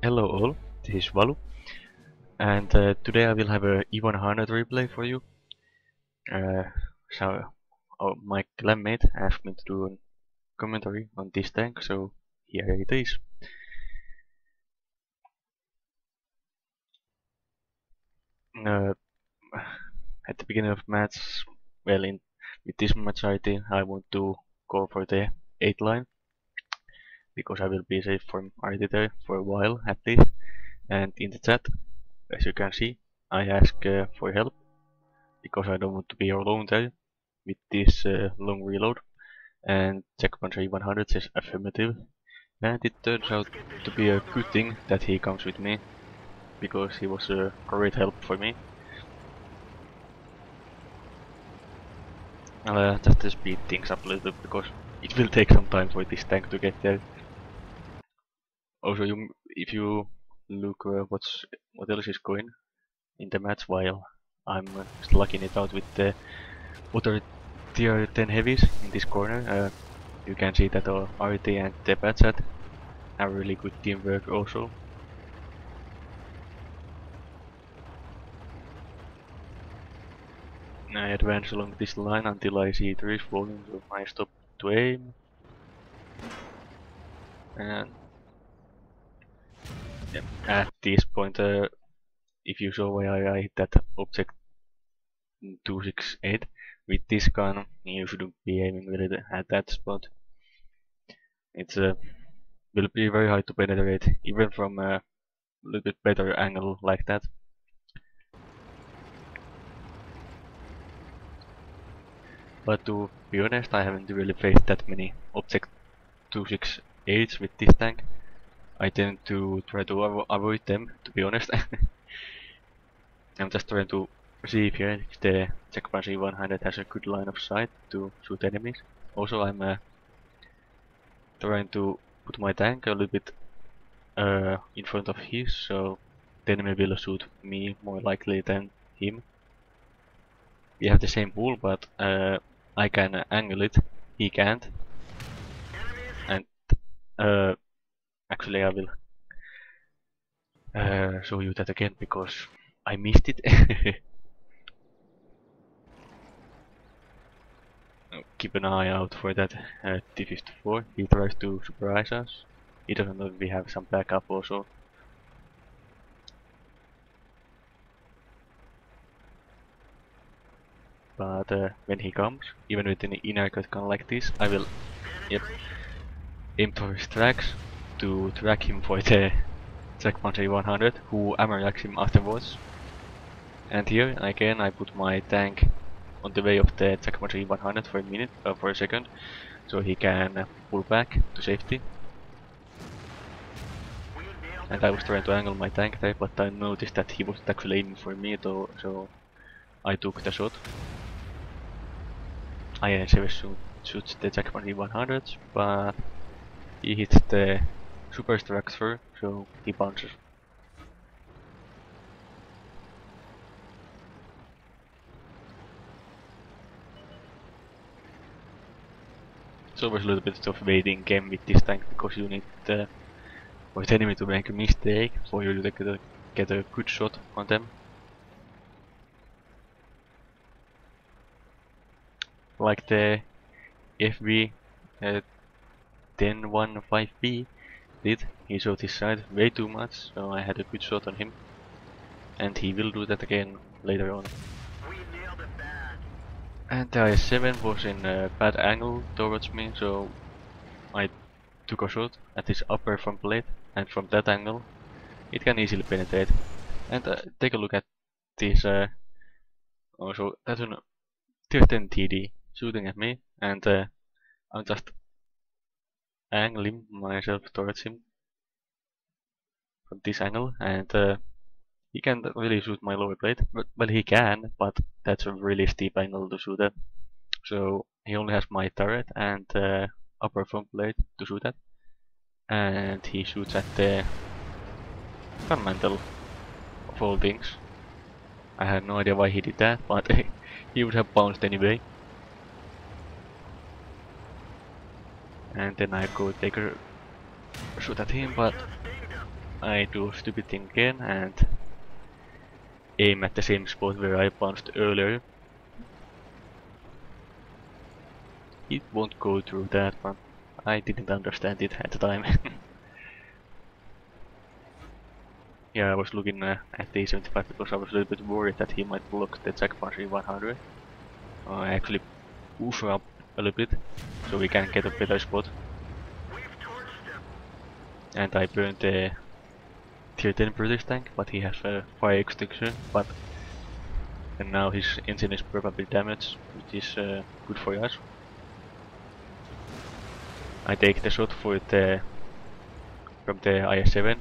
Hello all, this is Valu, and today I will have a E100 replay for you. Uh, my clanmate asked me to do a commentary on this tank, so here it is. Uh, at the beginning of match, with this maturity, I want to go for the 8 line, because I will be safe from RT there for a while at least. And in the chat, as you can see, I ask for help, because I don't want to be alone there with this long reload. And Checkpuncher E100 says affirmative, and it turns out to be a good thing that he comes with me, because he was a great help for me. Just to speed things up a little bit, because it will take some time for this tank to get there. Also, if you look what else is going in the match while I'm slugging it out with the other tier 10 heavies in this corner, you can see that RT and the Batchat have really good teamwork also. I advance along this line until I see trees falling, so I stop to aim. And yeah, at this point, if you saw why I hit that object 268 with this gun, you shouldn't be aiming really at that spot. It's will be very hard to penetrate, even from a little bit better angle like that. But to be honest, I haven't really faced that many object 268s with this tank. I tend to try to avoid them, to be honest. I'm just trying to see if here the Checkpuncher E100 has a good line of sight to shoot enemies. Also, I'm trying to put my tank a little bit in front of his, so the enemy will shoot me more likely than him. We have the same pool, but I can angle it, he can't. And actually I will show you that again, because I missed it. Keep an eye out for that T-54. He tries to surprise us. He doesn't know if we have some backup also. But when he comes, even with an inaccurate gun like this, I will aim for his tracks to track him for the Checkpuncher 100, who ammo-racks him afterwards. And here again I put my tank on the way of the Checkpuncher 100 for a minute, for a second, so he can pull back to safety. And I was trying to angle my tank there, but I noticed that he wasn't actually aiming for me though, so I took the shot. IN7 shoots the Checkpuncher 100, but he hits the superstructure, so he bounces. It's always a little bit of a waiting game with this tank, because you need for the enemy to make a mistake for you to get a good shot on them. Like the FV 1015B did. He shot his side way too much, so I had a good shot on him. And he will do that again later on. And the IS-7 was in a bad angle towards me, so I took a shot at his upper front plate, and from that angle it can easily penetrate. And take a look at this, also that's an tier 10 TD shooting at me, and I'm just angling myself towards him from this angle, and he can't really shoot my lower plate. Well, he can, but that's a really steep angle to shoot at. So he only has my turret and upper front plate to shoot at, and he shoots at the gun mantle of all things. I had no idea why he did that, but he would have bounced anyway. And then I go take a shoot at him, but I do a stupid thing again and aim at the same spot where I bounced earlier. It won't go through that one. I didn't understand it at the time. Yeah, I was looking at the A75 because I was a little bit worried that he might block the Jackpanzer 100. I actually push up a little bit so we can get a better spot. And I burned the tier 10 British tank, but he has a fire extinguisher, and now his engine is probably damaged, which is good for us. I take the shot for the from the IS-7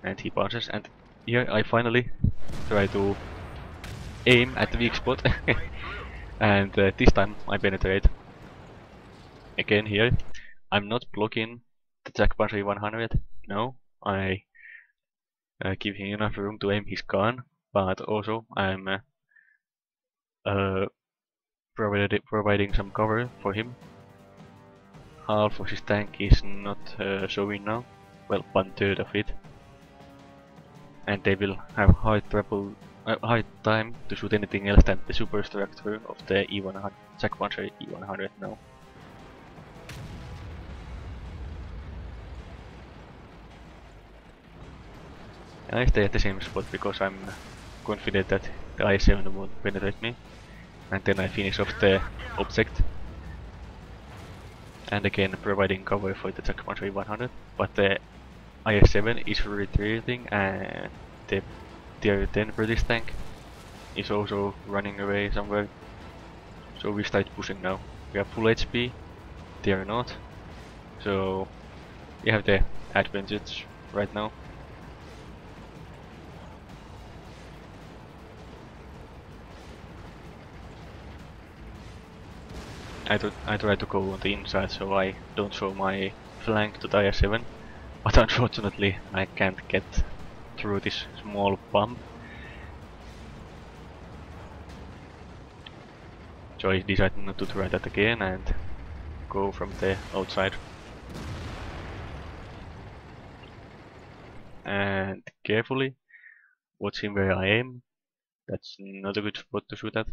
and he bounces, and here I finally try to aim at the weak spot and this time I penetrate. Again here, I'm not blocking the Jackpanzer 100, no, I give him enough room to aim his gun, but also I'm providing some cover for him. Half of his tank is not showing now, well, 1/3 of it, and they will have high time to shoot anything else than the superstructure of the E100, Jackpanzer E100 now. I stay at the same spot because I'm confident that the IS-7 won't penetrate me, and then I finish off the object. And again providing cover for the Jackpanzer 100, but the IS-7 is retreating and the tier 10 British tank is also running away somewhere. So we start pushing now. We have full HP, they are not. So we have the advantage right now. I try to go on the inside so I don't show my flank to the IS-7, but unfortunately I can't get through this small bump. So I decided not to try that again and go from the outside. And carefully watching where I aim. That's not a good spot to shoot at.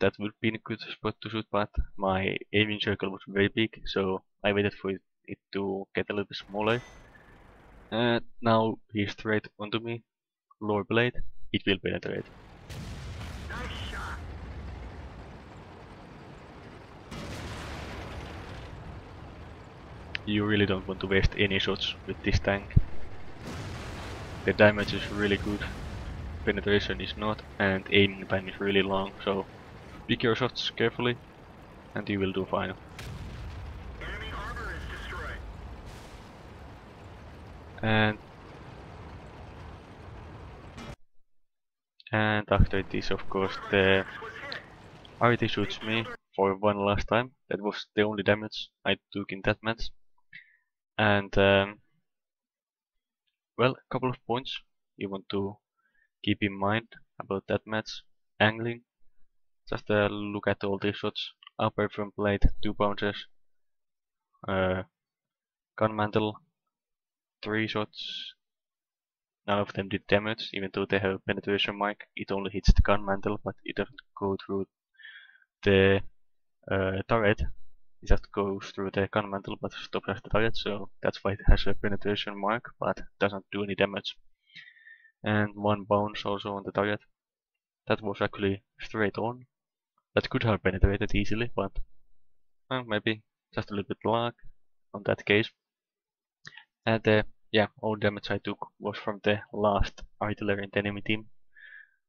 That would be a good spot to shoot, but my aiming circle was very big, so I waited for it to get a little bit smaller. And now he's straight onto me, lower blade, it will penetrate. Nice shot. You really don't want to waste any shots with this tank. The damage is really good, penetration is not, and aiming time is really long, so pick your shots carefully and you will do fine. Enemy armor is destroyed. And after this, of course, the RT shoots me for one last time. That was the only damage I took in that match. And well, a couple of points you want to keep in mind about that match. Angling, just look at all these shots. Upper front blade, 2 bounces. Gun mantle, 3 shots. None of them did damage, even though they have a penetration mark. It only hits the gun mantle, but it doesn't go through the turret. It just goes through the gun mantle, but stops at the turret, so that's why it has a penetration mark, but doesn't do any damage. And 1 bounce also on the turret. That was actually straight on. That could have penetrated easily, but maybe just a little bit luck on that case. And yeah, all damage I took was from the last artillery in the enemy team,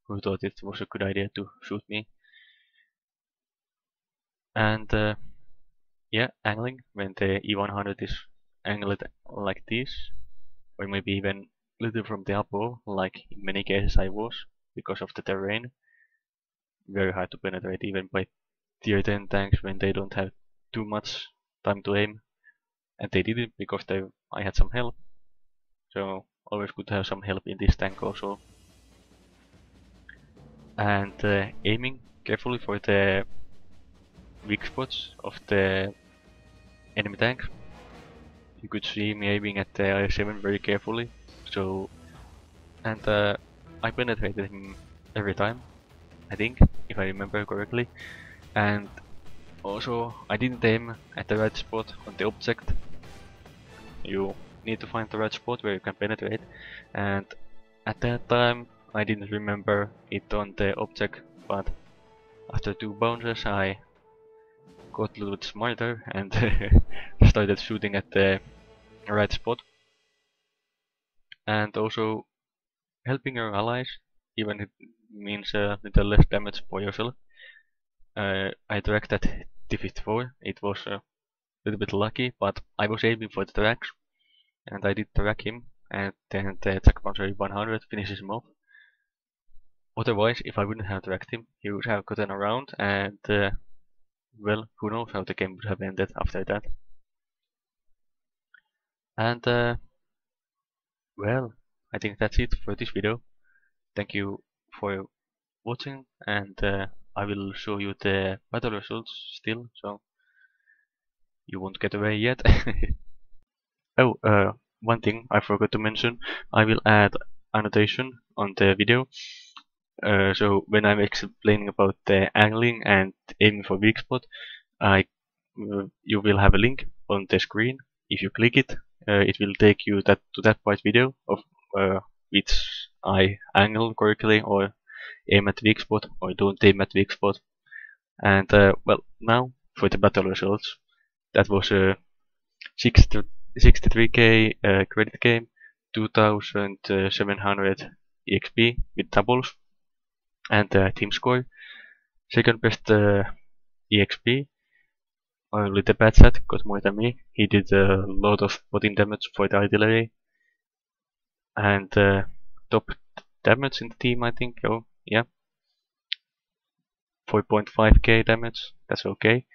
who thought it was a good idea to shoot me. And yeah, angling, when the E100 is angled like this, or maybe even a little from the above, like in many cases I was, because of the terrain, very hard to penetrate even by tier 10 tanks when they don't have too much time to aim. And they did it because I had some help, so always good to have some help in this tank also. And aiming carefully for the weak spots of the enemy tank. you could see me aiming at the IS-7 very carefully. So, and I penetrated him every time, I think, if I remember correctly. And also, I didn't aim at the right spot on the object. You need to find the right spot where you can penetrate, and at that time I didn't remember it on the object, but after 2 bounces I got a little bit smarter and started shooting at the right spot. And also, helping your allies, even if it means a little less damage for yourself. I tracked at T-54, it was a little bit lucky, but I was aiming for the tracks, and I did track him, and then the Jack Bouncer 100 finishes him off. Otherwise, if I wouldn't have tracked him, he would have gotten around, and well, who knows how the game would have ended after that. And well, I think that's it for this video. Thank you for watching, and I will show you the battle results still, so you won't get away yet. Oh, one thing I forgot to mention, I will add annotation on the video. So when I'm explaining about the angling and aiming for weak spot, you will have a link on the screen. If you click it, it will take you to that part video of which I angle correctly or aim at weak spot or don't aim at weak spot. And well, now for the battle results. That was a 63k credit game, 2700 EXP with doubles, and team score. Second best EXP. Only the bad set got more than me. He did a lot of body damage for the artillery. And top damage in the team, I think. Oh, yeah. 4.5k damage. That's okay.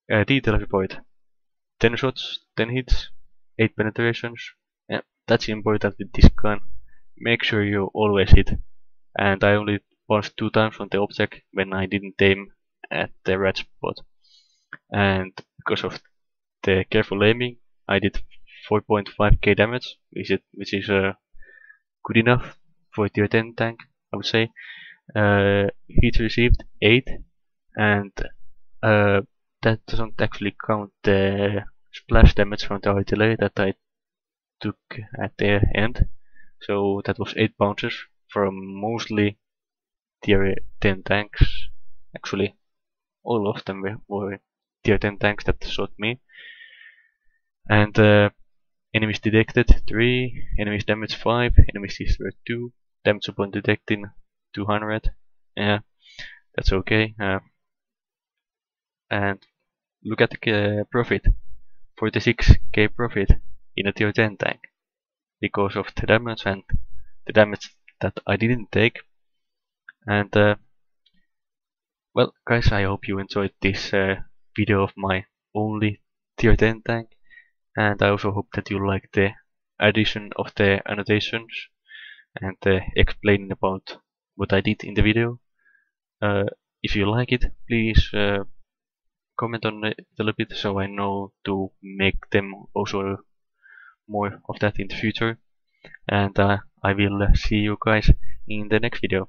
Detail report. 10 shots, 10 hits, 8 penetrations. Yeah, that's important with this gun. Make sure you always hit. And I only bounced 2 times on the object when I didn't aim at the right spot. And because of the careful aiming, I did 4.5k damage, which is good enough for a tier 10 tank, I would say. Hits received 8, and that doesn't actually count the splash damage from the artillery that I took at the end. So that was 8 bounces from mostly tier 10 tanks. Actually, all of them were tier 10 tanks that shot me. And enemies detected 3, enemies damaged 5, enemies destroyed 2, damage upon detecting 200. Yeah, that's okay. And look at the profit, 46k profit in a tier 10 tank, because of the damage and the damage that I didn't take. And well, guys, I hope you enjoyed this video of my only tier 10 tank, and I also hope that you like the addition of the annotations and explaining about what I did in the video. If you like it, please comment on it a little bit so I know to make them also more of that in the future. And I will see you guys in the next video.